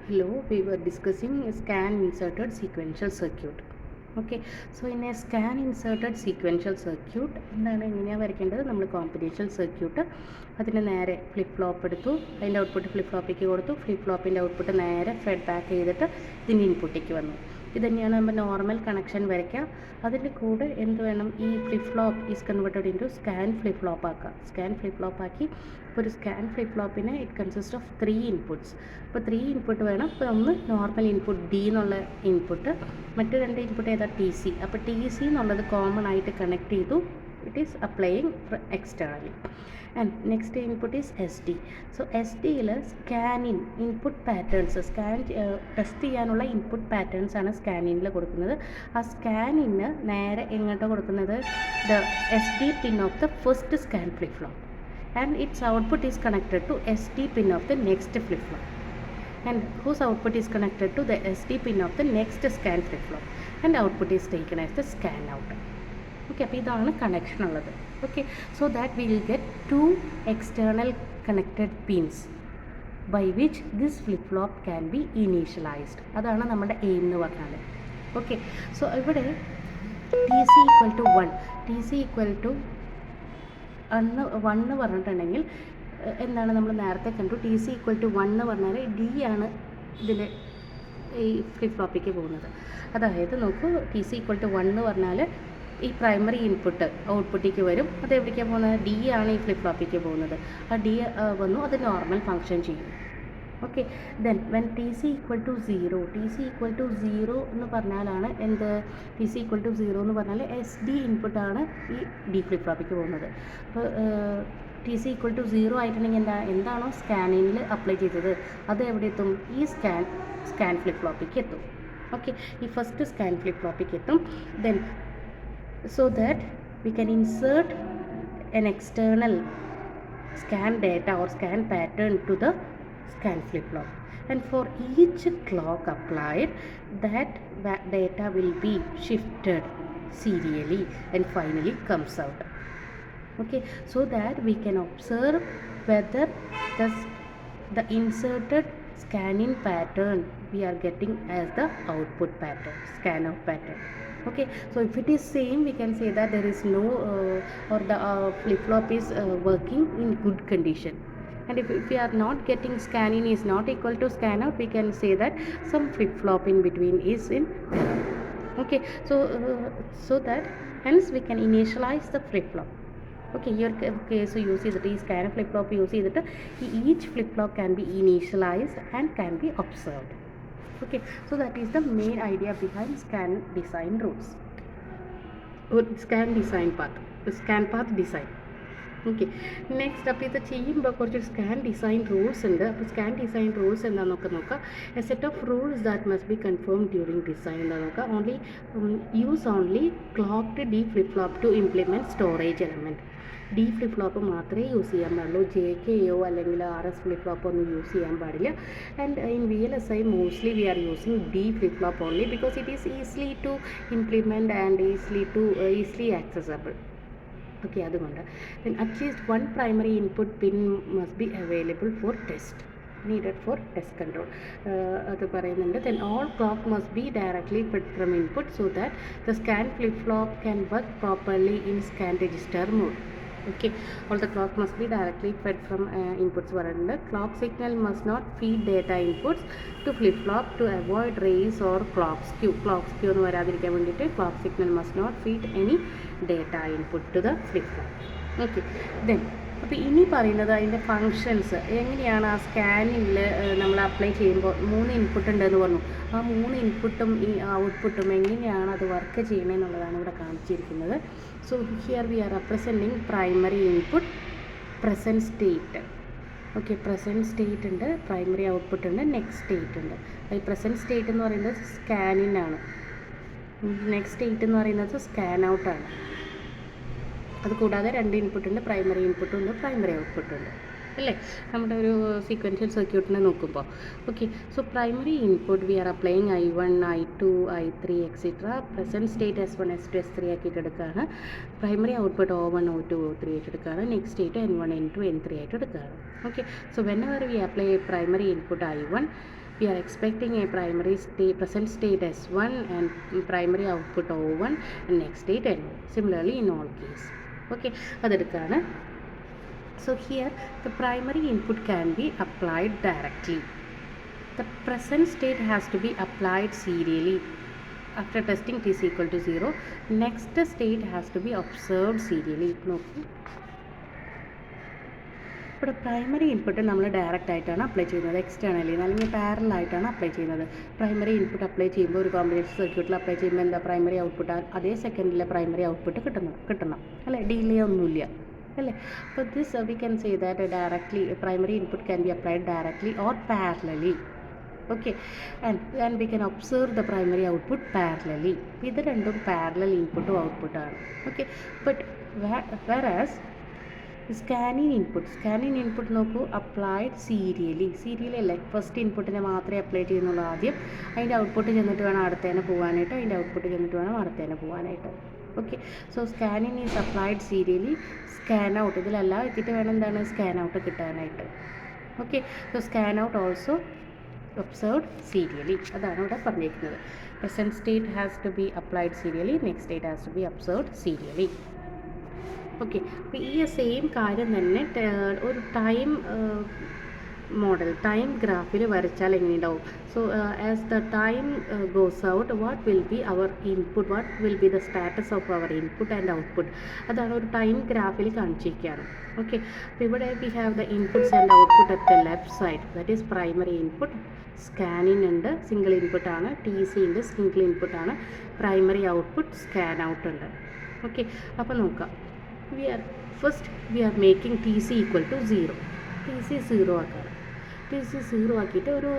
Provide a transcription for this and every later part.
Hello, we were discussing a scan inserted sequential circuit. Okay, so in a scan inserted sequential circuit എന്താണ് എങ്ങനെയാണ് വരയ്ക്കേണ്ടത്? നമ്മൾ combination circuit അതിന് നേരെ flip flop എടുത്തു, അതിൻ്റെ ഔട്ട്പുട്ട് ഫ്ലിപ്പ് ഫ്ലോപ്പിലേക്ക് കൊടുത്തു, ഫ്ലിപ്പ് ഫ്ലോപ്പിൻ്റെ ഔട്ട്പുട്ട് നേരെ ഫെഡ് ബാക്ക് ചെയ്തിട്ട് ഇതിൻ്റെ ഇൻപുട്ടിലേക്ക് വന്നു. ഇത് തന്നെയാണ് നമ്മൾ നോർമൽ കണക്ഷൻ വരയ്ക്കുക. അതിൻ്റെ കൂടെ എന്ത് വേണം? ഈ flip flop is converted into scan flip flop ആക്കുക. സ്കാൻ ഫ്ലിപ്പ് ഫ്ലോപ്പ് ആക്കി ഒരു സ്കാൻ ഫ്ലിപ്പ് ഫ്ലോപ്പിന് ഇറ്റ് കൺസിസ്റ്റ് ഓഫ് 3 ഇൻപുട്ട്സ്. അപ്പോൾ 3 ഇൻപുട്ട് വേണം. അപ്പോൾ ഒന്ന് നോർമൽ ഇൻപുട്ട് ഡി എന്നുള്ള ഇൻപുട്ട്, മറ്റു 2 ഇൻപുട്ട് ഏതാ? T C. അപ്പോൾ ടി സി എന്നുള്ളത് കോമൺ ആയിട്ട് കണക്ട് ചെയ്തു. It is applying externally. And next input is S D. So S ഡിയിൽ scan in input patterns, scan test ചെയ്യാനുള്ള ഇൻപുട്ട് പാറ്റേൺസ് ആണ് സ്കാനിനിൽ കൊടുക്കുന്നത്. ആ സ്കാനിന് നേരെ എങ്ങോട്ടാണ് കൊടുക്കുന്നത്? The S D pin of the first scan flip flop, and its output is connected to SD pin of the next flip flop, and whose output is connected to the SD pin of the next scan flip flop, and output is taken as the scan out. Okay, അപ്പോൾ ഇതാണ് connection ഉള്ളത്. Okay, so that we will get 2 external connected pins by which this flip flop can be initialized. അതാണ് നമ്മുടെ aim എന്ന് പറഞ്ഞാൽ. Okay, so ഇവിടെ T C equal to 1, T C equal to 1 പറഞ്ഞിട്ടുണ്ടെങ്കിൽ എന്താണ്? നമ്മൾ നേരത്തെ കണ്ടു ടി സി ഈക്വൽ ടു 1 എന്ന് പറഞ്ഞാൽ ഡി ആണ് ഇതിൽ ഈ ഫ്ലിപ്പ് ഫ്ലോപ്പിലേക്ക് പോകുന്നത്. അതായത് നോക്കൂ, ടി സി ഈക്വൽ ടു 1 എന്ന് പറഞ്ഞാൽ ഈ പ്രൈമറി ഇൻപുട്ട് ഔട്ട്പുട്ടിലേക്ക് വരും. അത് എവിടേക്കാണ് പോകുന്നത്? ഡി ആണ് ഈ ഫ്ലിപ്പ് ഫ്ലോപ്പിലേക്ക് പോകുന്നത്. ആ ഡി വന്നു, അത് നോർമൽ ഫങ്ഷൻ ചെയ്യും. Okay, then when T C equal to 0, T C equal to 0 എന്ന് പറഞ്ഞാലാണ് എന്ത്? ടി സി ഈക്വൽ ടു 0 എന്ന് പറഞ്ഞാൽ എസ് ഡി ഇൻപുട്ടാണ് ഈ ഡി ഫ്ലിപ്പ് ഫ്ലോപ്പിലേക്ക് പോകുന്നത്. അപ്പോൾ ടി സി ഈക്വൽ ടു 0 ആയിട്ടുണ്ടെങ്കിൽ എന്താണോ സ്കാനിങ്ങിൽ അപ്ലൈ ചെയ്തത് അത് എവിടെ എത്തും? ഈ സ്കാൻ ഫ്ലിപ്പ് ഫ്ലോപ്പിലേക്ക് എത്തും. ഓക്കെ, ഈ ഫസ്റ്റ് സ്കാൻ ഫ്ലിപ്പ് ഫ്ലോപ്പിലേക്ക് എത്തും. Then so that we can insert an external scan data or scan pattern to the scan flip flop, and for each clock applied that data will be shifted serially and finally comes out. Okay, so that we can observe whether the inserted scan-in pattern we are getting as the output pattern, scan out pattern. Okay, so if it is same, we can say that there is no or the flip flop is working in good condition. And if we are not getting scan in is not equal to scan out, we can say that some flip flop in between is in error. Okay, so that hence we can initialize the flip flop. Okay, here case use ചെയ്തിട്ട് ഈ scan flip flop use ചെയ്തിട്ട് each flip flop can be initialized and can be observed. Okay, so that is the main idea behind scan design rules or scan design path, scan path design. Okay, next അപ്പോൾ ഇത് ചെയ്യുമ്പോൾ കുറച്ച് scan design rules ഉണ്ട്. അപ്പോൾ scan design rules എന്താണെന്നൊക്കെ നോക്കാം. A set of rules that must be confirm during design എന്താണെന്ന് നോക്കാം. Use only clocked D flip flop to implement storage element. D flip flop മാത്രമേ യൂസ് ചെയ്യാൻ പാടുള്ളൂ. ജെ കെ ഒ അല്ലെങ്കിൽ ആർ എസ് ഫ്ലിപ്പ് ഫ്ലോപ്പ് ഒന്നും use ചെയ്യാൻ പാടില്ല. And in V L S I mostly we are using D flip flop only because it is easily to implement and easily accessible. Okay, അതുകൊണ്ട് then at least one primary input pin must be available for test, needed for test control. അത് പറയുന്നുണ്ട്. Then all clock must be directly fed from input so that the scan flip flop can work properly in scan register mode. Okay, all the clock must be directly fed from inputs പറയുന്നുണ്ട്. Clock signal must not feed data inputs to flip flop to avoid raise or clock skew. Clock skew എന്ന് വരാതിരിക്കാൻ വേണ്ടിയിട്ട് clock signal must not feed any data input to the flip flop. Okay, then അപ്പോൾ ഇനി പറയുന്നത് അതിൻ്റെ functions എങ്ങനെയാണ്. ആ സ്കാനിങ്ങിൽ നമ്മൾ അപ്ലൈ ചെയ്യുമ്പോൾ 3 ഇൻപുട്ട് ഉണ്ടെന്ന് പറഞ്ഞു. ആ 3 ഇൻപുട്ടും ഈ ഔട്ട്പുട്ടും എങ്ങനെയാണ് അത് വർക്ക് ചെയ്യണമെന്നുള്ളതാണ് ഇവിടെ കാണിച്ചിരിക്കുന്നത്. So here we are representing primary input, present state. Okay, present state ഉണ്ട്, പ്രൈമറി ഔട്ട്പുട്ട് ഉണ്ട്, നെക്സ്റ്റ് സ്റ്റേറ്റ് ഉണ്ട്. ഈ പ്രസൻറ്റ് സ്റ്റേറ്റ് എന്ന് പറയുന്നത് സ്കാനിനാണ്, നെക്സ്റ്റ് സ്റ്റേറ്റ് എന്ന് പറയുന്നത് സ്കാൻ ഔട്ടാണ്. അതുകൂടാതെ 2 ഇൻപുട്ട് ഉണ്ട്, പ്രൈമറി ഇൻപുട്ടും ഉണ്ട്, പ്രൈമറി ഔട്ട്പുട്ടും ഉണ്ട് അല്ലേ നമ്മുടെ ഒരു സീക്വൻഷ്യൽ സർക്യൂട്ടിനെ നോക്കുമ്പോൾ. Okay, so primary input we are applying I1, I2, I3 etcetera. Present state S1, S2, S3 ആക്കിയിട്ട് എടുക്കുകയാണ്. Primary output O1, O2, O3 ആയിട്ട് എടുക്കുകയാണ്. Next state N1, N2, N3 ആയിട്ട് എടുക്കുകയാണ്. Okay, so when ever V apply primary input I1 we are expecting a primary state, present state S1 and primary output O1 and next state N1. Similarly in all case. Okay, അതെടുക്കാണ്. So here the primary input can be applied directly. The present state has to be applied serially. After testing t is equal to 0, next state has to be observed serially. നോക്കൂ, ഇവിടെ primary input നമ്മൾ direct ആയിട്ടാണ് apply ചെയ്യുന്നത്, externally അല്ലെങ്കിൽ പാരലായിട്ടാണ് apply ചെയ്യുന്നത്. Primary input apply ചെയ്യുമ്പോൾ ഒരു combination സർക്യൂട്ടിൽ അപ്ലൈ ചെയ്യുമ്പോൾ എന്താ പ്രൈമറി ഔട്ട്പുട്ട് അതേ സെക്കൻഡിലെ പ്രൈമറി ഔട്ട്പുട്ട് കിട്ടണം അല്ലേ, ഡിലേ ഒന്നുമില്ല അല്ലേ. അപ്പോൾ this we can say that directly primary input can be applied directly or parallelly. Okay, and we can observe the primary output parallelly. ഇത് രണ്ടും പാരലൽ ഇൻപുട്ടും ഔട്ട്പുട്ടാണ്. Okay, but whereas scanning input നോക്കൂ, അപ്ലൈഡ് സീരിയലി അല്ലേ. First ഇൻപുട്ടിനെ മാത്രമേ apply ചെയ്യുന്നുള്ളൂ ആദ്യം, അതിൻ്റെ ഔട്ട്പുട്ട് ചെന്നിട്ട് വേണം അടുത്തേനെ പോകാനായിട്ട്, അതിൻ്റെ ഔട്ട്പുട്ട് ചെന്നിട്ട് വേണം അടുത്തേനെ പോകാനായിട്ട്. Okay, so scanning is applied serially, scan out ഇതിലെല്ലാം എത്തിയിട്ട് വേണം എന്താണ് സ്കാൻ ഔട്ട് കിട്ടാനായിട്ട്. Okay, so scan out also observed serially. അതാണ് ഇവിടെ പറഞ്ഞിരിക്കുന്നത്. Present state has to be applied serially, next state has to be observed serially. Okay, അപ്പോൾ ഈ സെയിം കാര്യം തന്നെ ഒരു ടൈം മോഡൽ, ടൈം ഗ്രാഫിൽ വരച്ചാൽ എങ്ങനെയുണ്ടാവും? So as the time goes out, what will be our input, what will be the status of our input and output, അതാണ് ഒരു ടൈം ഗ്രാഫിൽ കാണിച്ചിരിക്കുകയാണ്. ഓക്കെ, അപ്പോൾ ഇവിടെ we have the inputs and output at the left side, that is primary input. Scanning ഉണ്ട്, single ഇൻപുട്ടാണ്. T C ഉണ്ട്, single ഇൻപുട്ടാണ്. പ്രൈമറി ഔട്ട്പുട്ട് സ്കാൻ ഔട്ട് ഉണ്ട്. ഓക്കെ, അപ്പോൾ നോക്കാം. We are making T C equal to 0. T C 0 ആക്കാം. T C 0 ആക്കിയിട്ട് ഒരു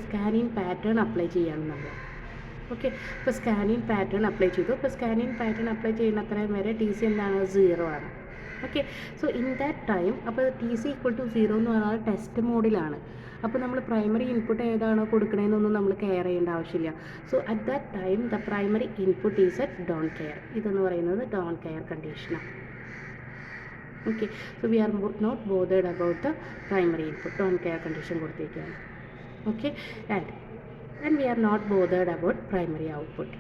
സ്കാനിങ് പാറ്റേൺ അപ്ലൈ ചെയ്യാണ് നമ്മൾ. ഓക്കെ, ഇപ്പോൾ സ്കാനിങ് പാറ്റേൺ അപ്ലൈ ചെയ്തു. ഇപ്പോൾ സ്കാനിങ് പാറ്റേൺ അപ്ലൈ ചെയ്യുന്ന അത്രയും വരെ ടി സി എന്താണ് 0 ആണ്. Okay, so in that time അപ്പോൾ ടി സി ഈക്വൽ ടു 0 എന്ന് പറഞ്ഞാൽ ടെസ്റ്റ് മോഡിലാണ്. അപ്പോൾ നമ്മൾ പ്രൈമറി ഇൻപുട്ട് ഏതാണോ കൊടുക്കണതെന്നൊന്നും നമ്മൾ കെയർ ചെയ്യേണ്ട ആവശ്യമില്ല. So at that time the primary input is at don't care. ഇതെന്ന് പറയുന്നത് ഡോൺ കെയർ കണ്ടീഷനാണ്. Okay, so we are not bothered about the primary input, don't care condition കൊടുത്തിരിക്കുകയാണ്. Okay, and we are not bothered about primary output.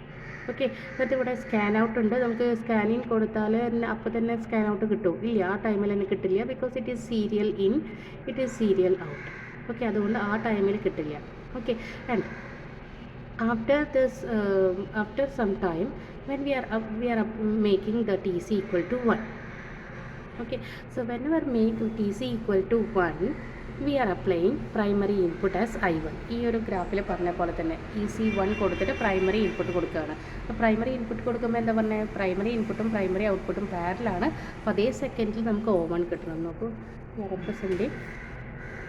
Okay, എന്നിട്ട് ഇവിടെ scan out ഉണ്ട്. നമുക്ക് scanning കൊടുത്താൽ അപ്പോൾ തന്നെ സ്കാൻ ഔട്ട് കിട്ടും? ഇല്ല, ആ ടൈമിൽ തന്നെ കിട്ടില്ല. Because it is serial in, it is serial out. Okay, അതുകൊണ്ട് ആ ടൈമിൽ കിട്ടില്ല. Okay, and after some time when we are making the TC equal to 1. Okay, so whenever make TC equal to 1, we are applying primary input as I1. ഈ ഒരു ഗ്രാഫിൽ പറഞ്ഞ പോലെ തന്നെ EC1 കൊടുത്തിട്ട് പ്രൈമറി ഇൻപുട്ട് കൊടുക്കുകയാണ്. അപ്പോൾ പ്രൈമറി ഇൻപുട്ട് കൊടുക്കുമ്പോൾ എന്താ പറഞ്ഞത്? പ്രൈമറി ഇൻപുട്ടും പ്രൈമറി ഔട്ട്പുട്ടും പാരലാണ്. അപ്പോൾ അതേ സെക്കൻഡിൽ നമുക്ക് O1 കിട്ടണം. നോക്കൂ,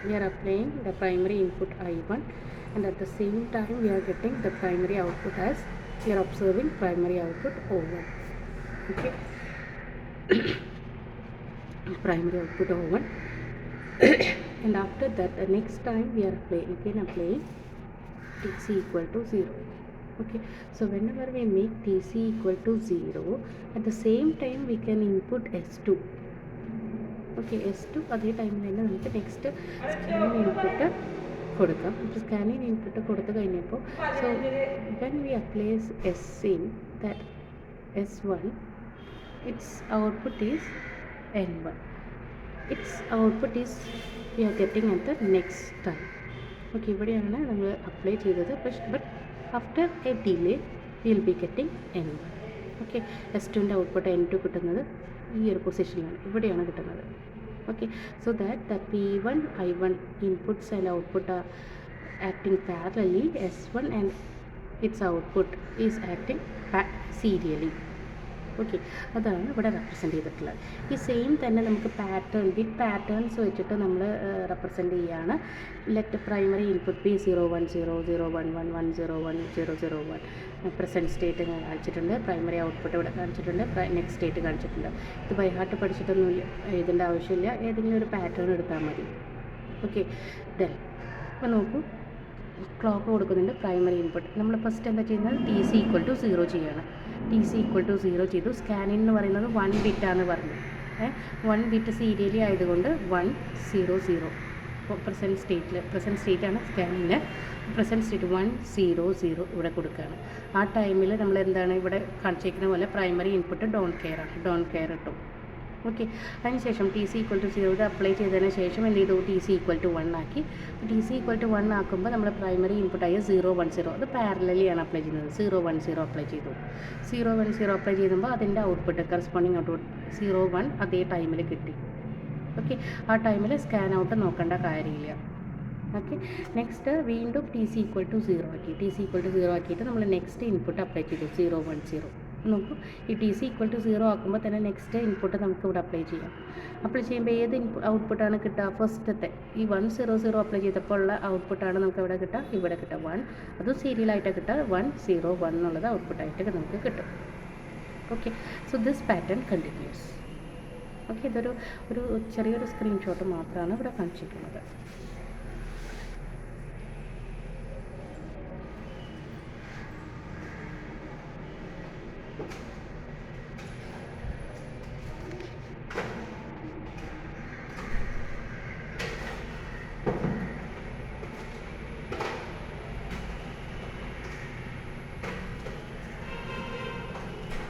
we are applying the primary input I1, and at the same time we are getting the primary output as we are observing primary output O1. Okay, primary output O1 and after that the next time we are applying TC equal to 0. Okay, so whenever we make TC equal to 0, at the same time we can input S2. Okay, S2 അതേ ടൈമിൽ തന്നെ നമുക്ക് next scanning input കൊടുക്കാം. അപ്പോൾ scanning input കൊടുത്തു കഴിഞ്ഞപ്പോൾ so when we apply S in that S1, its output is N1. Its output is we are getting at the next time. Okay, ഇവിടെയാണ് നമ്മൾ അപ്ലൈ ചെയ്തത്. But after a delay will be getting N1. Okay, S2ൻ്റെ output N2 കിട്ടുന്നത് ഈ ഒരു പൊസിഷനിലാണ്, ഇവിടെയാണ് കിട്ടുന്നത്. Okay, so that the P1 I1 inputs and output are acting parallelly, S1 and its output is acting serially. Okay, അതാണ് ഇവിടെ represent ചെയ്തിട്ടുള്ളത്. ഈ സെയിം തന്നെ നമുക്ക് ബിറ്റ് പാറ്റേൺസ് വെച്ചിട്ട് നമ്മൾ റെപ്രസെൻ്റ് ചെയ്യുകയാണ്. Let primary input P 0 1 0 0 1 1 1 0 1 0 0 1 present state കാണിച്ചിട്ടുണ്ട്. പ്രൈമറി ഔട്ട്പുട്ട് ഇവിടെ കാണിച്ചിട്ടുണ്ട്, നെക്സ്റ്റ് സ്റ്റേറ്റ് കാണിച്ചിട്ടുണ്ട്. ഇത് ബൈ ഹാർട്ട് പഠിച്ചിട്ടൊന്നും എഴുതേണ്ട ആവശ്യമില്ല, ഏതെങ്കിലും ഒരു പാറ്റേൺ എടുത്താൽ മതി. ഓക്കെ, ദെൻ അപ്പോൾ നോക്കൂ, ക്ലോക്ക് കൊടുക്കുന്നുണ്ട്. പ്രൈമറി ഇൻപുട്ട് നമ്മൾ ഫസ്റ്റ് എന്താ ചെയ്യുന്നത്? TC ഈക്വൽ ടു 0 ചെയ്യണം. TC ഈക്വൽ ടു 0 ചെയ്തു. സ്കാനിങ് എന്ന് പറയുന്നത് 1 ബിറ്റാണ് പറഞ്ഞു. 1 ബിറ്റ് സീരിയലി ആയതുകൊണ്ട് 1 0 0. പ്രസൻറ്റ് സ്റ്റേറ്റാണ് സ്കാനിങ്ങിന്. പ്രസൻറ്റ് സ്റ്റേറ്റ് 100 ഇവിടെ കൊടുക്കുകയാണ്. ആ ടൈമിൽ നമ്മൾ എന്താണ് ഇവിടെ കാണിച്ചിരിക്കുന്ന പോലെ പ്രൈമറി ഇൻപുട്ട് ഡോൺ കെയർ ഇട്ടു. ഓക്കെ, അതിനുശേഷം TC=0 ഇത് അപ്ലൈ ചെയ്തതിന് ശേഷം എന്ത് ചെയ്തു, TC=1 ആക്കി. TC=1 ആക്കുമ്പോൾ നമ്മൾ പ്രൈമറി ഇൻപുട്ടായ 010 അത് പാരലലിയാണ് അപ്ലൈ ചെയ്യുന്നത്. 010 അപ്ലൈ ചെയ്തു. 010 അപ്ലൈ ചെയ്യുമ്പോൾ അതിൻ്റെ ഔട്ട്പുട്ട് കറസ്പോണ്ടിങ് ഔട്ട്പുട്ട് 01 അതേ ടൈമിൽ കിട്ടി. ഓക്കെ, ആ ടൈമിൽ സ്കാൻ ഔട്ട് നോക്കേണ്ട കാര്യമില്ല. ഓക്കെ, നെക്സ്റ്റ് വീണ്ടും TC=0 ആക്കി. TC=0 ആക്കിയിട്ട് നമ്മൾ നെക്സ്റ്റ് ഇൻപുട്ട് അപ്ലൈ ചെയ്തു 010. നോക്കൂ, ഈ TC=0 ആക്കുമ്പോൾ തന്നെ നെക്സ്റ്റ് ഇൻപുട്ട് നമുക്ക് ഇവിടെ അപ്ലൈ ചെയ്യാം. അപ്ലൈ ചെയ്യുമ്പോൾ ഏത് ഔട്ട്പുട്ടാണ് കിട്ടുക, ഫസ്റ്റത്തെ ഈ 100 അപ്ലൈ ചെയ്തപ്പോൾ ഉള്ള ഔട്ട്പുട്ടാണ് നമുക്ക് ഇവിടെ കിട്ടുക, ഇവിടെ കിട്ടുക 1. അതും സീരിയലായിട്ട് കിട്ടുക 101 എന്നുള്ളത് ഔട്ട്പുട്ടായിട്ട് നമുക്ക് കിട്ടും. Okay, so this pattern continuous. Okay, ഇതൊരു ചെറിയൊരു സ്ക്രീൻഷോട്ട് മാത്രമാണ് ഇവിടെ കാണിച്ചിരിക്കുന്നത്.